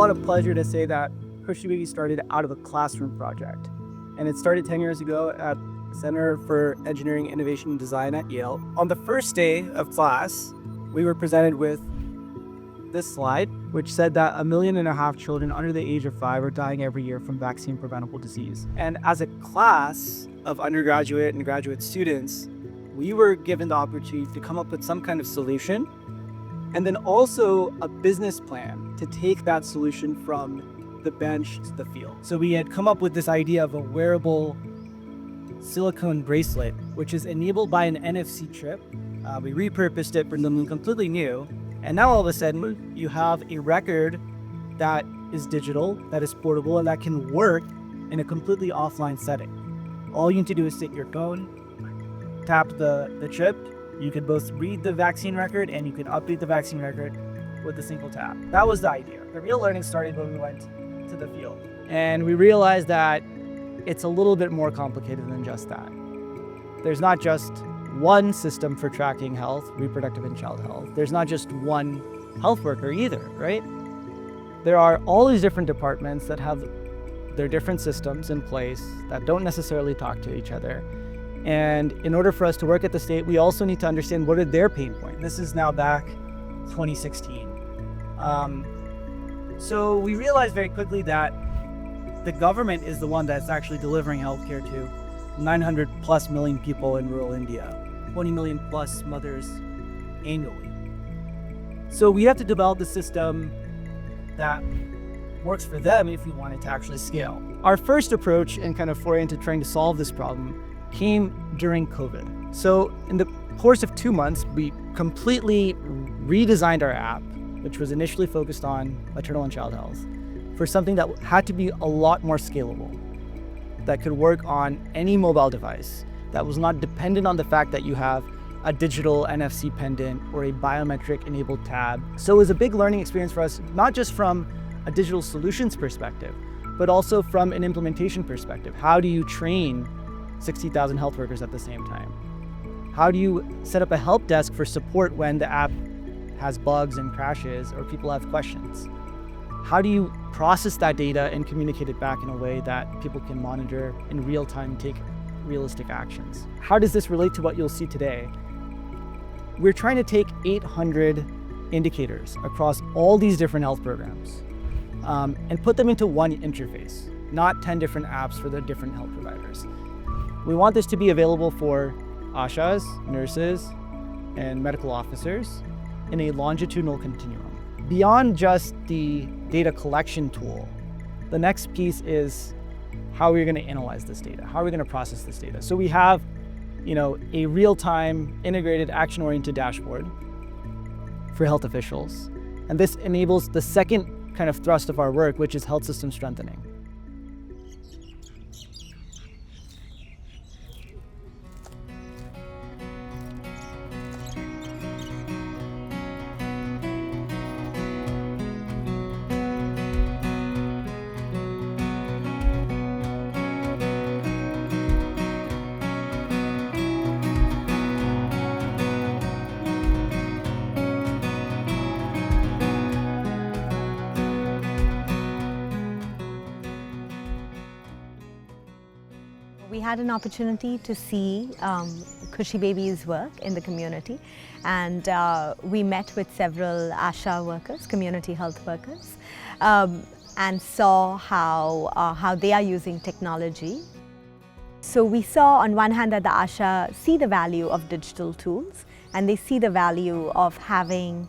lot of pleasure to say that Khushi Baby started out of a classroom project. And it started 10 years ago at Center for Engineering, Innovation, and Design at Yale. On the first day of class, we were presented with this slide, which said that 1.5 million children under the age of 5 are dying every year from vaccine-preventable disease. And as a class of undergraduate and graduate students, we were given the opportunity to come up with some kind of solution, and then also a business plan to take that solution from the bench to the field. So we had come up with this idea of a wearable silicone bracelet, which is enabled by an NFC chip. We repurposed it for something completely new. And now all of a sudden, you have a record that is digital, that is portable, and that can work in a completely offline setting. All you need to do is take your phone, tap the chip. You can both read the vaccine record and you can update the vaccine record with a single tap. That was the idea. The real learning started when we went to the field. And we realized that it's a little bit more complicated than just that. There's not just one system for tracking health, reproductive and child health. There's not just one health worker either, right? There are all these different departments that have their different systems in place that don't necessarily talk to each other. And in order for us to work at the state, we also need to understand what are their pain points. This is now back 2016. So we realized very quickly that the government is the one that's actually delivering healthcare to 900 plus million people in rural India, 20 million plus mothers annually. So we have to develop the system that works for them if we want it to actually scale. Our first approach and kind of foray into trying to solve this problem came during COVID. So in the course of 2 months, we completely redesigned our app, which was initially focused on maternal and child health, for something that had to be a lot more scalable, that could work on any mobile device, that was not dependent on the fact that you have a digital NFC pendant or a biometric enabled tab. So it was a big learning experience for us, not just from a digital solutions perspective, but also from an implementation perspective. How do you train 60,000 health workers at the same time? How do you set up a help desk for support when the app has bugs and crashes or people have questions? How do you process that data and communicate it back in a way that people can monitor in real time and take realistic actions? How does this relate to what you'll see today? We're trying to take 800 indicators across all these different health programs and put them into one interface, not 10 different apps for the different health providers. We want this to be available for ASHAs, nurses, and medical officers in a longitudinal continuum. Beyond just the data collection tool, the next piece is how we're going to analyze this data. How are we going to process this data? So we have, a real-time integrated action-oriented dashboard for health officials. And this enables the second kind of thrust of our work, which is health system strengthening. We had an opportunity to see Khushi Baby's work in the community, and we met with several ASHA workers, community health workers, and saw how they are using technology. So we saw on one hand that the ASHA see the value of digital tools, and they see the value of having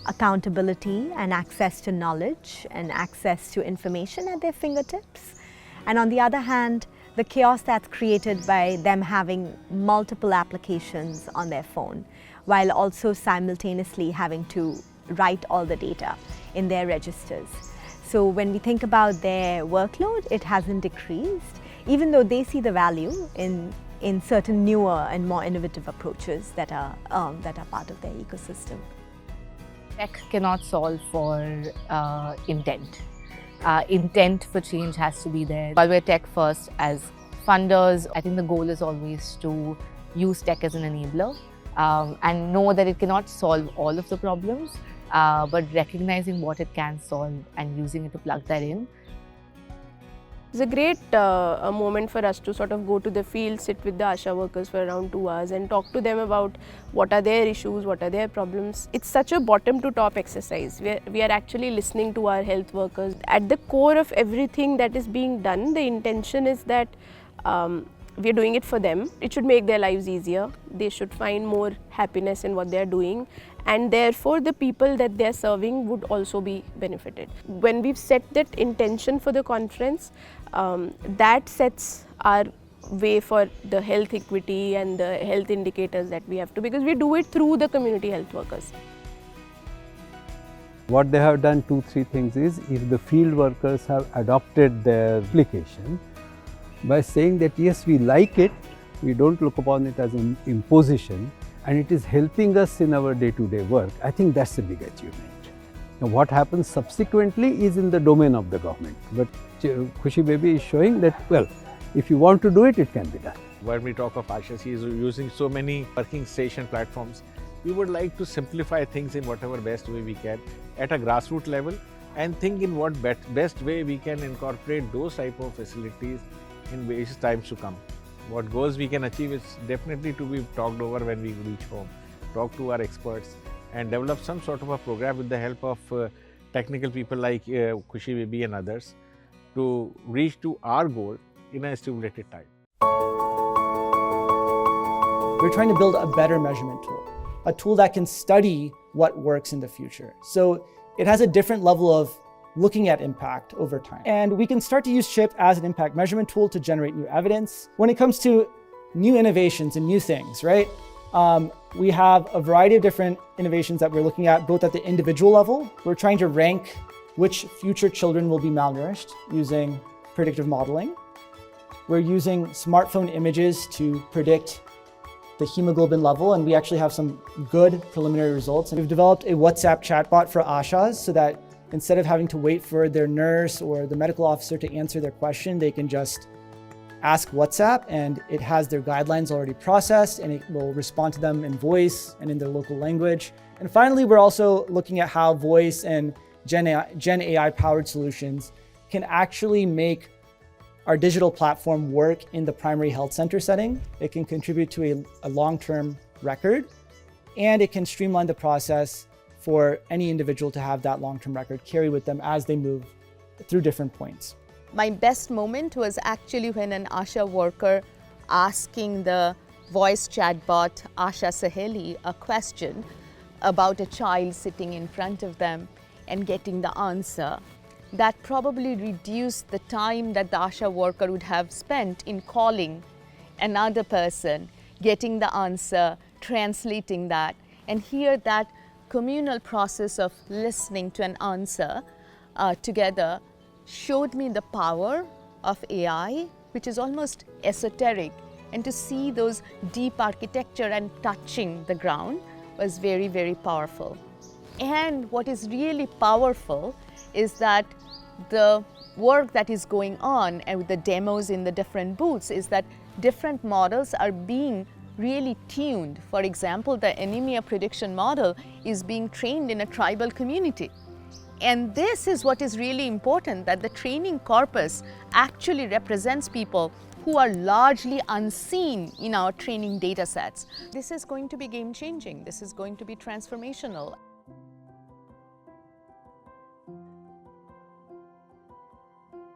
accountability and access to knowledge and access to information at their fingertips. And on the other hand, the chaos that's created by them having multiple applications on their phone, while also simultaneously having to write all the data in their registers. So when we think about their workload, it hasn't decreased, even though they see the value in certain newer and more innovative approaches that are part of their ecosystem. Tech cannot solve for intent. Intent for change has to be there. While we're tech first as funders, I think the goal is always to use tech as an enabler and know that it cannot solve all of the problems, but recognizing what it can solve and using it to plug that in. It's a great a moment for us to sort of go to the field, sit with the ASHA workers for around 2 hours and talk to them about what are their issues, what are their problems. It's such a bottom to top exercise. We are actually listening to our health workers. At the core of everything that is being done, the intention is that we are doing it for them. It should make their lives easier. They should find more happiness in what they are doing, and therefore the people that they are serving would also be benefited. When we've set that intention for the conference, that sets our way for the health equity and the health indicators that we have to, because we do it through the community health workers. What they have done 2-3 things is, if the field workers have adopted their application by saying that yes, we like it, we don't look upon it as an imposition, and it is helping us in our day-to-day work, I think that's a big achievement. Now, what happens subsequently is in the domain of the government, but Khushi Baby is showing that, well, if you want to do it, it can be done. When we talk of ASHA, she is using so many working station platforms. We would like to simplify things in whatever best way we can at a grassroots level, and think in what best way we can incorporate those type of facilities in various times to come. What goals we can achieve is definitely to be talked over when we reach home, talk to our experts and develop some sort of a program with the help of technical people like Khushi Baby and others to reach to our goal in a stipulated time. We're trying to build a better measurement tool, a tool that can study what works in the future. So it has a different level of looking at impact over time. And we can start to use CHIP as an impact measurement tool to generate new evidence. When it comes to new innovations and new things, right? We have a variety of different innovations that we're looking at, both at the individual level. We're trying to rank which future children will be malnourished using predictive modeling. We're using smartphone images to predict the hemoglobin level, and we actually have some good preliminary results. And we've developed a WhatsApp chatbot for ASHAs so that instead of having to wait for their nurse or the medical officer to answer their question, they can just ask WhatsApp and it has their guidelines already processed and it will respond to them in voice and in their local language. And finally, we're also looking at how voice and Gen AI powered solutions can actually make our digital platform work in the primary health center setting. It can contribute to a long-term record, and it can streamline the process for any individual to have that long-term record carry with them as they move through different points. My best moment was actually when an ASHA worker asking the voice chatbot Asha Saheli a question about a child sitting in front of them and getting the answer. That probably reduced the time that the ASHA worker would have spent in calling another person, getting the answer, translating that, and here that communal process of listening to an answer together showed me the power of AI, which is almost esoteric, and to see those deep architecture and touching the ground was very, very powerful. And what is really powerful is that the work that is going on and with the demos in the different booths is that different models are being really tuned. For example, the anemia prediction model is being trained in a tribal community. And this is what is really important, that the training corpus actually represents people who are largely unseen in our training data sets. This is going to be game-changing. This is going to be transformational.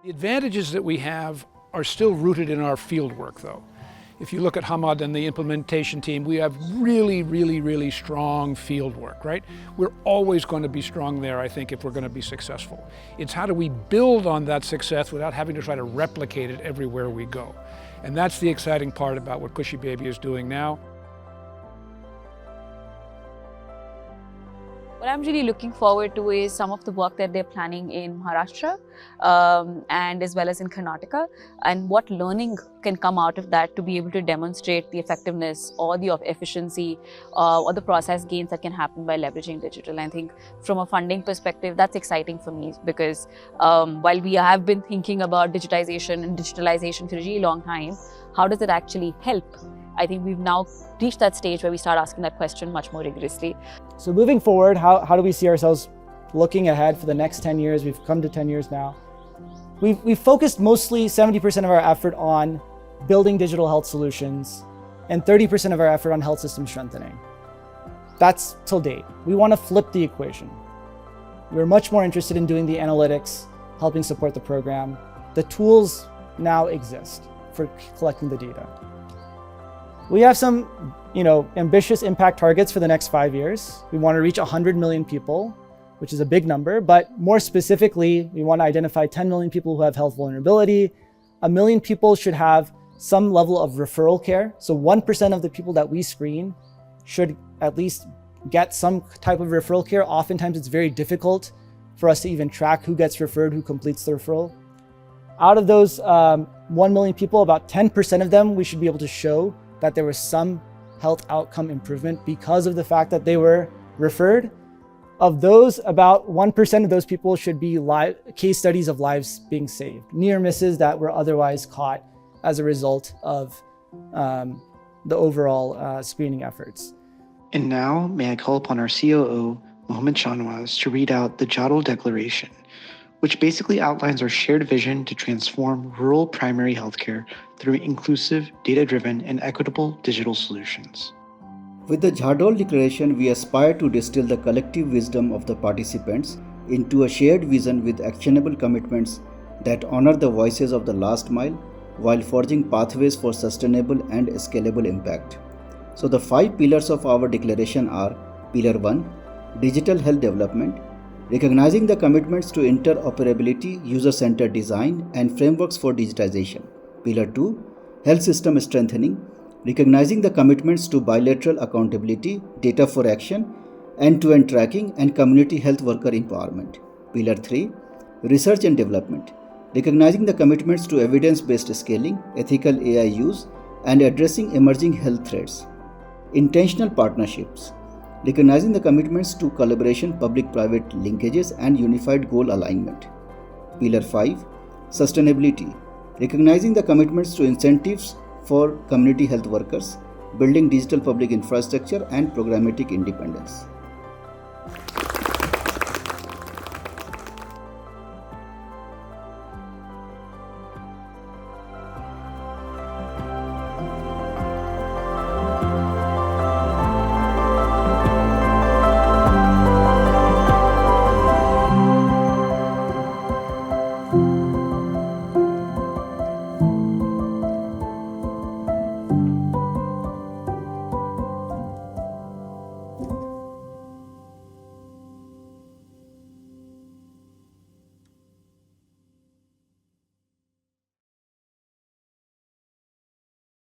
The advantages that we have are still rooted in our field work, though. If you look at Hamad and the implementation team, we have really strong field work, right? We're always going to be strong there, I think, if we're going to be successful. It's how do we build on that success without having to try to replicate it everywhere we go. And that's the exciting part about what Khushi Baby is doing now. What I'm really looking forward to is some of the work that they're planning in Maharashtra and as well as in Karnataka, and what learning can come out of that to be able to demonstrate the effectiveness or the efficiency or the process gains that can happen by leveraging digital. I think from a funding perspective, that's exciting for me because while we have been thinking about digitization and digitalization for a really long time, how does it actually help? I think we've now reached that stage where we start asking that question much more rigorously. So moving forward, how do we see ourselves looking ahead for the next 10 years? We've come to 10 years now. We've focused mostly 70% of our effort on building digital health solutions and 30% of our effort on health system strengthening. That's till date. We want to flip the equation. We're much more interested in doing the analytics, helping support the program. The tools now exist for collecting the data. We have some, ambitious impact targets for the next 5 years. We want to reach 100 million people, which is a big number, but more specifically, we want to identify 10 million people who have health vulnerability. 1 million people should have some level of referral care. So 1% of the people that we screen should at least get some type of referral care. Oftentimes it's very difficult for us to even track who gets referred, who completes the referral. Out of those 1 million people, about 10% of them, we should be able to show that there was some health outcome improvement because of the fact that they were referred. Of those, about 1% of those people should be case studies of lives being saved, near misses that were otherwise caught as a result of the overall screening efforts. And now, may I call upon our COO, Mohammed Shanwaz, to read out the Jadal Declaration, which basically outlines our shared vision to transform rural primary healthcare through inclusive, data-driven, and equitable digital solutions. With the Jadal Declaration, we aspire to distill the collective wisdom of the participants into a shared vision with actionable commitments that honor the voices of the last mile while forging pathways for sustainable and scalable impact. So the 5 pillars of our declaration are: Pillar 1, digital health development, recognizing the commitments to interoperability, user-centered design, and frameworks for digitization. Pillar 2, health system strengthening, recognizing the commitments to bilateral accountability, data for action, end-to-end tracking, and community health worker empowerment. Pillar 3, research and development, recognizing the commitments to evidence-based scaling, ethical AI use, and addressing emerging health threats. Intentional partnerships, recognizing the commitments to collaboration, public-private linkages, and unified goal alignment. Pillar 5, sustainability, recognizing the commitments to incentives for community health workers, building digital public infrastructure, and programmatic independence.